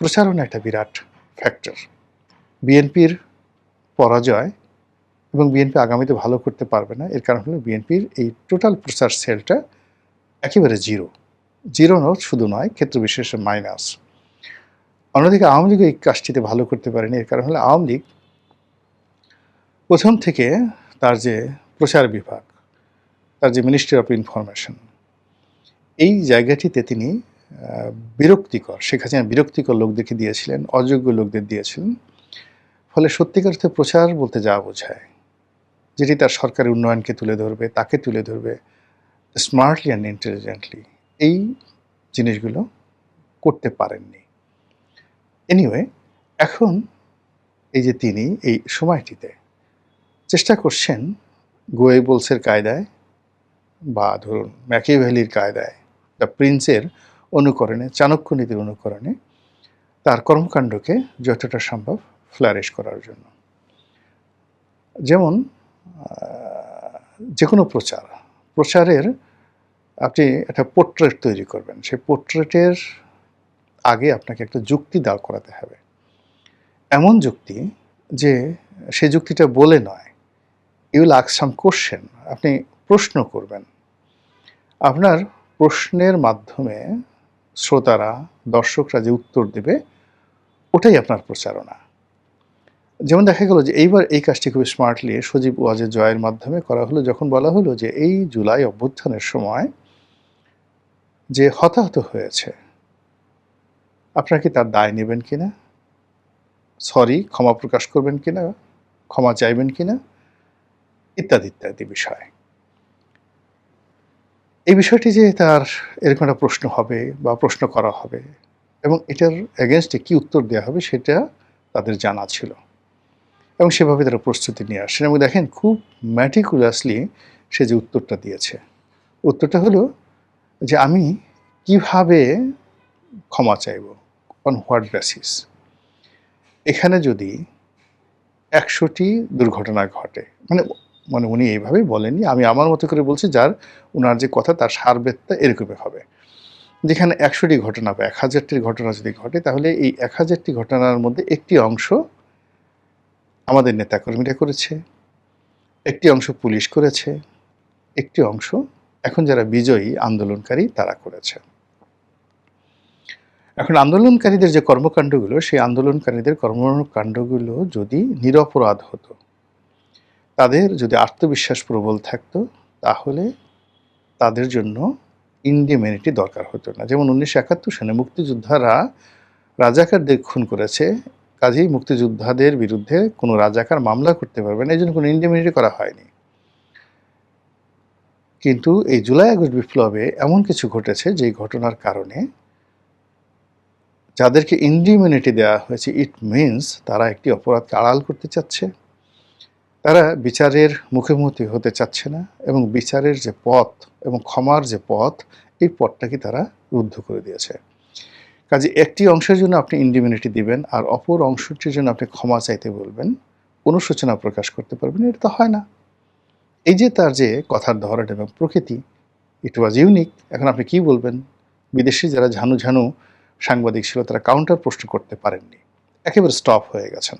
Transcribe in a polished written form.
প্রচারণা একটা বিরাট ফ্যাক্টর। বিএনপির পরাজয় এবং বিএনপি আগামীতে ভালো করতে পারবে না, এর কারণ হলো বিএনপির এই টোটাল প্রচার সেলটা একেবারে জিরো। জিরো শুধু নয়, ক্ষেত্র বিশেষে মাইনাস। অন্যদিকে আওয়ামী লীগ এই কাজটিতে ভালো করতে পারেনি, এর কারণ হলো আওয়ামী লীগ প্রথম থেকে তার যে প্রচার বিভাগ, তার যে মিনিস্ট্রি অফ ইনফরমেশন, এই জায়গাটিতে তিনি বিরক্তিকর, শেখ হাসিনা বিরক্তিকর লোকদেরকে দিয়েছিলেন, অযোগ্য লোকদের দিয়েছিলেন। ফলে সত্যিকার অর্থে প্রচার বলতে যা বোঝায়, যেটি তার সরকারের উন্নয়নকে তুলে ধরবে, তাকে তুলে ধরবে স্মার্টলি অ্যান্ড ইন্টেলিজেন্টলি, এই জিনিসগুলো করতে পারেননি। এনিওয়ে, এখন এই যে তিনি এই সময়টিতে চেষ্টা করছেন গোয়েবলসের কায়দায় বা ধরুন ম্যাকিয়াভেলির কায়দায়, দ্য প্রিন্সের অনুকরণে, চাণক্য নীতির অনুকরণে তার কর্মকাণ্ডকে যতটা সম্ভব ফ্লারিশ করার জন্য। যেমন যে কোনো প্রচারের আপনি একটা পোর্ট্রেট তৈরি করবেন, সেই পোর্ট্রেটের আগে আপনাকে একটা যুক্তি দাঁড় করাতে হবে, এমন যুক্তি যে সেই যুক্তিটা বলে নয়, you will ask some question, আপনি প্রশ্ন করবেন। আপনার প্রশ্নের মাধ্যমে শ্রোতারা, দর্শকরা যে উত্তর দেবে, ওটাই আপনার প্রচারণা। যেমন দেখা গেল যে এইবার এই কাজটি খুবই স্মার্টলি সজীব ওয়াজেদ জয়ের মাধ্যমে করা হলো, যখন বলা হলো যে এই জুলাই অভ্যুত্থানের সময় যে হতাহত হয়েছে, আপনারা কি তার দায় নেবেন কিনা, সরি ক্ষমা প্রকাশ করবেন কিনা, ক্ষমা চাইবেন কিনা, ইত্যাদি ইত্যাদি বিষয়। এই বিষয়টি যে তার এরকম একটা প্রশ্ন হবে বা প্রশ্ন করা হবে এবং এটার এগেনস্টে কী উত্তর দেওয়া হবে সেটা তাদের জানা ছিল এবং সেভাবে তারা প্রস্তুতি নিয়ে আসছেন। এবং দেখেন খুব ম্যাটিকুলাসলি সে যে উত্তরটা দিয়েছে, উত্তরটা হলো যে আমি কিভাবে ক্ষমা চাইব, অন হোয়াট বেসিস। এখানে যদি 100টি দুর্ঘটনা ঘটে, মানে উনি এইভাবেই বলেননি, আমি আমার মতো করে বলছি, যার ওনার যে কথা তার সারবেত্তা এরকমই হবে। যেখানে 100টি ঘটনা বা 1000টির ঘটনা যদি ঘটে, তাহলে এই 1000টি ঘটনার মধ্যে একটি অংশ আমাদের নেতাকর্মীরা করেছে, একটি অংশ পুলিশ করেছে, একটি অংশ এখন যারা বিজয়ী আন্দোলনকারী তারা করেছে। এখন আন্দোলনকারীদের যে কর্মকাণ্ডগুলো, সেই আন্দোলনকারীদের কর্মকাণ্ডগুলো যদি নিরপরাধ হতো, তাদের যদি আত্মবিশ্বাস প্রবল থাকতো, তাহলে তাদের জন্য ইন্ডিমেনিটি দরকার হতো না। যেমন 1971 সালে মুক্তিযোদ্ধারা রাজাকারদের খুন করেছে, কাজেই মুক্তিযোদ্ধাদের বিরুদ্ধে কোনো রাজাকার মামলা করতে পারবে না, এই জন্য কোনো ইন্ডিমেনিটি করা হয়নি। কিন্তু এই জুলাই আগস্ট বিপ্লবে এমন কিছু ঘটেছে যে ঘটনার কারণে যাদেরকে ইন্ডিমেনিটি দেওয়া হয়েছে, ইট মিনস তারা একটি অপরাধকে আড়াল করতে চাচ্ছে, তারা বিচারের মুখোমুখি হতে চাচ্ছে না এবং বিচারের যে পথ এবং ক্ষমার যে পথ, এই পথটাকে তারা রুদ্ধ করে দিয়েছে। কাজে একটি অংশের জন্য আপনি ইন্ডিমেনিটি দিবেন আর অপর অংশটির জন্য আপনি ক্ষমা চাইতে বলবেন, অনুশোচনা প্রকাশ করতে পারবেন, এটা তো হয় না। এই যে তার যে কথার ধরন এবং প্রকৃতি, ইট ওয়াজ ইউনিক। এখন আপনি কি বলবেন? বিদেশি যারা ঝানু ঝানু সাংবাদিক ছিল তারা কাউন্টার প্রশ্ন করতে পারেননি, একেবারে স্টপ হয়ে গেছেন।